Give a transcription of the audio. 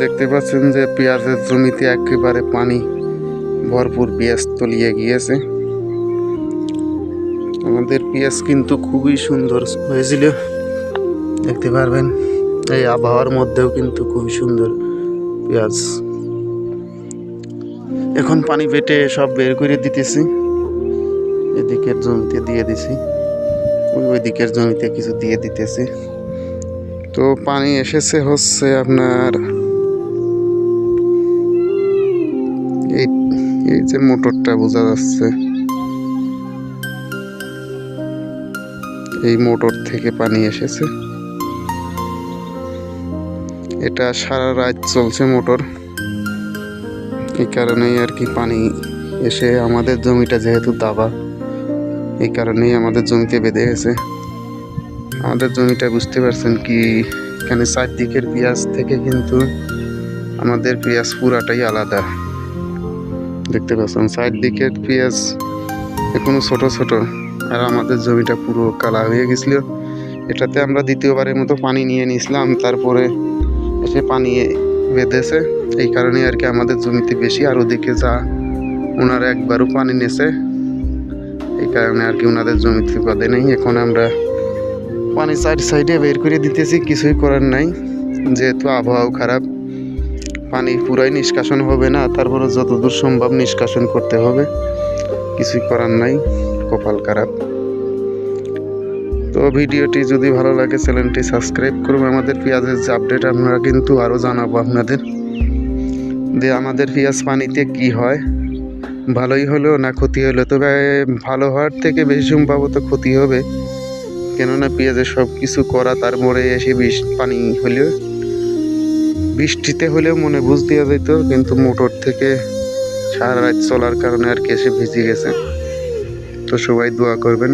দেখতে পাচ্ছেন যে পেঁয়াজের জমিতে একেবারে পানি ভরপুর, পেঁয়াজ তলিয়ে গিয়েছে। আমাদের পেঁয়াজ কিন্তু খুবই সুন্দর হয়েছিল, দেখতে পারবেন। এই আবহাওয়ার মধ্যেও কিন্তু খুবই সুন্দর পেঁয়াজ। এখন পানি পেটে সব বের করে দিতেছি, এদিকের জমিতে দিয়ে দিছি, ওই দিকের জমিতে কিছু দিয়ে দিতেছি। তো পানি এসেছে হচ্ছে আপনার এই যে মোটরটা বোঝা যাচ্ছে, এই মোটর থেকে পানি এসেছে। এটা সারা রাত চলছে মোটর, এই কারণেই আর কি পানি এসে আমাদের জমিটা যেহেতু দাবা, এই কারণেই আমাদের জমিতে বেঁধে গেছে। আমাদের জমিটা বুঝতে পারছেন কি, এখানে চারদিকের পেঁয়াজ থেকে কিন্তু আমাদের পেঁয়াজ পুরাটাই আলাদা। দেখতে পাচ্ছেন চারদিকের পেঁয়াজ এখনো ছোট ছোট, আর আমাদের জমিটা পুরো কালা হয়ে গেছিল। এটাতে আমরা দ্বিতীয়বারের মতো পানি নিয়ে নিয়েছিলাম, তারপরে এসে পানি বেঁধেছে, এই কারণে আর কি আমাদের জমিতে বেশি। আর ওদিকে যা ওনারা একবারও পানি নিয়েছে, এই কারণে আর কি ওনাদের জমিতে বাঁধে নেই। এখন আমরা পানি সাইডে বের করে দিতেছি, কিছুই করার নাই, যেহেতু আবহাওয়াও খারাপ, পানি পুরাই নিষ্কাশন হবে না, তারপরে যতদূর সম্ভব নিষ্কাশন করতে হবে, কিছুই করার নাই, কপাল খারাপ। তো ভিডিওটি যদি ভালো লাগে চ্যানেলটি সাবস্ক্রাইব করুন। আমাদের পেঁয়াজের যে আপডেট আপনারা কিন্তু আরও জানাবো আপনাদের, যে আমাদের পেঁয়াজ পানিতে কি হয়, ভালোই হলো না ক্ষতি হলো। তবে ভালো হওয়ার থেকে বেশি সম্ভবত ক্ষতি হবে, কেননা পেঁয়াজের সব কিছু করা, তারপরে এসে পানি হলেও বৃষ্টিতে হলেও মনে বুঝ দেওয়া যেত, কিন্তু মোটর থেকে সারা রাত চলার কারণে আর কি এসে ভিজে গেছে। তো সবাই দোয়া করবেন।